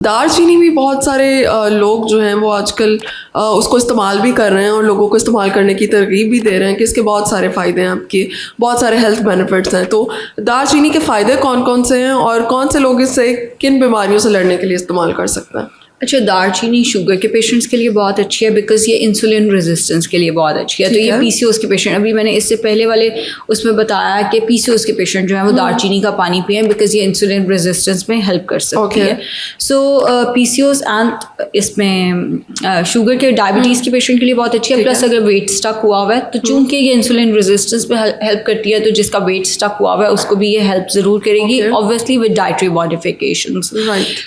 दालचीनी भी बहुत सारे लोग जो हैं वो आजकल उसको इस्तेमाल भी कर रहे हैं और लोगों को इस्तेमाल करने की तरगीब भी दे रहे हैं कि इसके बहुत सारे फ़ायदे हैं, आपके बहुत सारे हेल्थ बेनिफिट्स हैं। तो दालचीनी के फ़ायदे कौन कौन से हैं और कौन से लोग इससे किन बीमारियों से लड़ने के लिए इस्तेमाल कर सकते हैं? अच्छा, दालचीनी शुगर के पेशेंट्स के लिए बहुत अच्छी है बिकॉज ये इंसुलिन रेजिस्टेंस के लिए बहुत अच्छी है। तो ये पीसीओएस के पेशेंट, अभी मैंने इससे पहले वाले उसमें बताया कि पीसीओएस के पेशेंट जो है वो दालचीनी का पानी पिएं बिकॉज ये इंसुलिन रेजिस्टेंस में हेल्प कर सकती है। सो पीसीओएस एंड इसमें शुगर के डायबिटीज़ के पेशेंट के लिए बहुत अच्छी है। प्लस अगर वेट स्टक हुआ हुआ है तो चूंकि ये इंसुलिन रेजिस्टेंस में हेल्प करती है, तो जिसका वेट स्टक हुआ हुआ है उसको भी ये हेल्प ज़रूर करेगी, obviously with dietary modifications.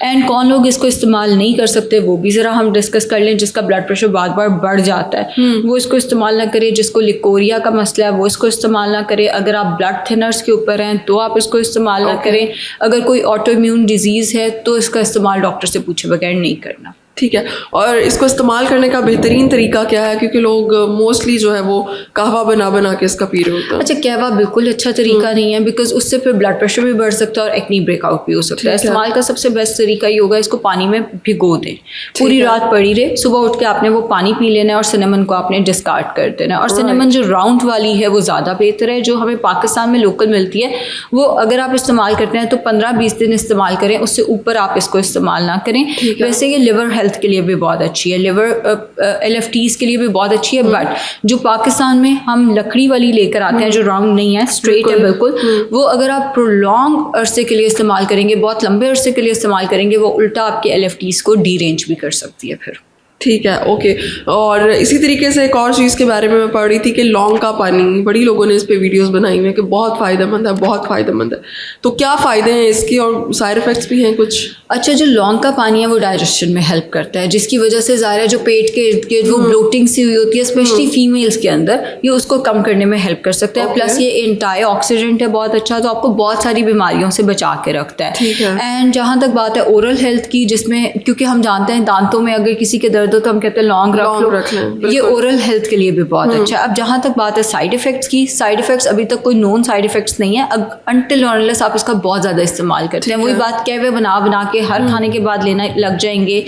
And कौन लोग इसको इस्तेमाल नहीं कर सकते वो भी ज़रा हम डिस्कस कर लें। जिसका ब्लड प्रेशर बार बार बढ़ जाता है वो इसको इस्तेमाल ना करे। जिसको लिकोरिया का मसला है वो इसको इस्तेमाल ना करे। अगर आप ब्लड थिनर्स के ऊपर हैं तो आप इसको इस्तेमाल ना करें। अगर कोई ऑटो इम्यून डिजीज़ है तो इसका इस्तेमाल डॉक्टर से पूछे बगैर नहीं करना। ठीक है। और इसको इस्तेमाल करने का बेहतरीन तरीका क्या है? क्योंकि लोग मोस्टली जो है वो कहवा बना के इसका पी रहे होते हैं। अच्छा, कहवा बिल्कुल अच्छा तरीका नहीं है बिकॉज उससे फिर ब्लड प्रेशर भी बढ़ सकता है और एक्नी ब्रेकआउट भी हो सकता है। इस्तेमाल का सबसे बेस्ट तरीका ये होगा, इसको पानी में भिगो दें, पूरी रात पड़ी रहे, सुबह उठ के आपने वो पानी पी लेना है और सिनेमन को आपने डिस्कार्ड कर देना है। और सिनेमन जो राउंड वाली है वो ज़्यादा बेहतर है, जो हमें पाकिस्तान में लोकल मिलती है वो अगर आप इस्तेमाल करते हैं तो 15-20 दिन इस्तेमाल करें, उससे ऊपर आप इसको इस्तेमाल ना करें। वैसे ये लिवर हेल्थ के लिए भी बहुत अच्छी है, लिवर LFTs के लिए भी बहुत अच्छी है। बट जो पाकिस्तान में हम लकड़ी वाली लेकर आते हैं जो राउंड नहीं है, स्ट्रेट है बिल्कुल, वो अगर आप प्रोलॉन्ग अरसे के लिए इस्तेमाल करेंगे, बहुत लंबे अरसे के लिए इस्तेमाल करेंगे, वो उल्टा आपके LFTs को डीरेंज भी कर सकती है फिर। ठीक है, ओके। और इसी तरीके से एक और चीज़ के बारे में मैं पढ़ रही थी कि लौंग का पानी, बड़ी लोगों ने इस पे वीडियोस बनाई हुई है कि बहुत फ़ायदेमंद है, बहुत फ़ायदेमंद है। तो क्या फ़ायदे हैं इसके और साइड इफ़ेक्ट्स भी हैं कुछ? अच्छा, जो लौंग का पानी है वो डाइजेशन में हेल्प करता है, जिसकी वजह से ज़ाहिर जो पेट के इर्द गिर्द वो ब्लोटिंग सी हुई होती है स्पेशली फीमेल्स के अंदर, ये उसको कम करने में हेल्प कर सकता है। प्लस ये एंटी ऑक्सीडेंट है बहुत अच्छा, तो आपको बहुत सारी बीमारियों से बचा के रखता है। एंड जहाँ तक बात है ओरल हेल्थ की, जिसमें क्योंकि हम जानते हैं दांतों में अगर किसी के दर्द हो तो हम कहते हैं लौंग रख लो, ये ओरल हेल्थ के लिए भी बहुत अच्छा है। अब जहाँ तक बात है साइड इफेक्ट्स की, साइड इफेक्ट्स अभी तक कोई नोन साइड इफेक्ट्स नहीं है अनटिल अनलेस आप इसका बहुत ज़्यादा इस्तेमाल करते हैं। वही बात कहवे बना के हर खाने के बाद लेना लग जाएंगे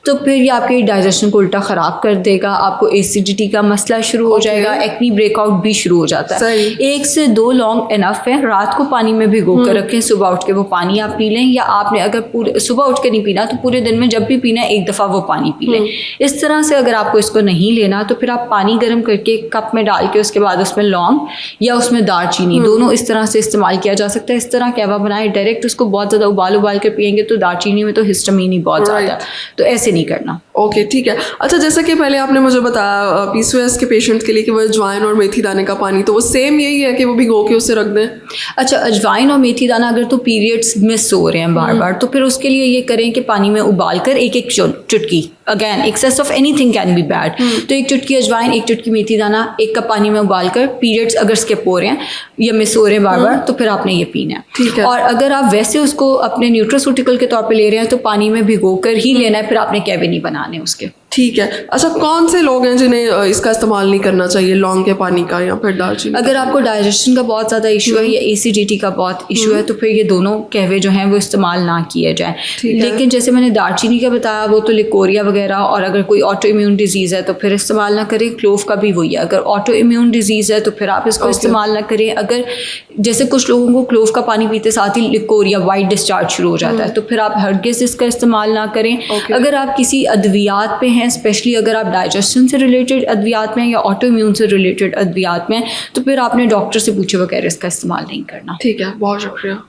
तो फिर ये आपके डाइजेशन को उल्टा ख़राब कर देगा, आपको एसिडिटी का मसला शुरू हो जाएगा, एक्नी ब्रेकआउट भी शुरू हो जाता है। 1 से 2 लौंग इनफ है। रात को पानी में भिगो कर रखें, सुबह उठ के वो पानी आप पी लें, या आपने अगर पूरे सुबह उठ के नहीं पीना तो पूरे दिन में जब भी पीना है 1 दफ़ा वो पानी पी लें। इस तरह से अगर आपको इसको नहीं लेना तो फिर आप पानी गर्म करके कप में डाल के उसके बाद उसमें लौंग या उसमें दालचीनी, दोनों इस तरह से इस्तेमाल किया जा सकता है। इस तरह कहवा बनाए, डायरेक्ट उसको बहुत ज़्यादा उबाल कर पियेंगे तो दालचीनी में तो हिस्टामीन ही बहुत ज़्यादा, तो ऐसे नहीं करना। ओके, ठीक है। अच्छा, जैसे कि पहले आपने मुझे बताया पीसीओएस के पेशेंट्स के लिए कि वो अजवाइन और मेथी दाने का पानी, तो वो सेम यही है कि वो भिगो के उससे रख दें? अच्छा, अजवाइन और मेथी दाना अगर तो पीरियड्स मिस हो रहे हैं बार बार, तो फिर उसके लिए ये करें कि पानी में उबाल कर एक चुटकी, again excess of anything can be bad, तो 1 चुटकी अजवाइन, 1 चुटकी मेथी दाना 1 कप पानी में उबाल कर, पीरियड्स अगर स्किप हो रहे हैं या मिस हो रहे हैं बार बार तो फिर आपने ये पीना है। ठीक है। और अगर आप वैसे उसको अपने न्यूट्रास्यूटिकल के तौर पे ले रहे हैं तो पानी में भिगो कर ही लेना है, फिर आपने कैवे नहीं बनाने उसके। ठीक है। अच्छा, कौन से लोग हैं जिन्हें इसका इस्तेमाल नहीं करना चाहिए, लौंग के पानी का या फिर दालचीनी? अगर आपको डाइजेशन का बहुत ज़्यादा इशू है या एसिडिटी का बहुत इशू है तो फिर ये दोनों कहवे जो हैं वो इस्तेमाल ना किए जाएं। लेकिन जैसे मैंने दालचीनी का बताया वो तो लिकोरिया वगैरह, और अगर कोई ऑटो इम्यून डिजीज़ है तो फिर इस्तेमाल ना करें। क्लोव का भी वही है, अगर ऑटो इम्यून डिजीज़ है तो फिर आप इसको इस्तेमाल ना करें। अगर जैसे कुछ लोगों को क्लोव का पानी पीते साथ ही लिकोरिया वाइट डिस्चार्ज शुरू हो जाता है तो फिर आप हरगिज़ इसका इस्तेमाल ना करें। अगर आप किसी अद्वियात पे हैं, स्पेशली अगर आप डाइजेशन से रिलेटेड अद्वियात में या ऑटो इम्यून से रिलेटेड अद्वियात में, तो फिर आपने डॉक्टर से पूछे बगैर इसका इस्तेमाल नहीं करना। ठीक है, बहुत शुक्रिया।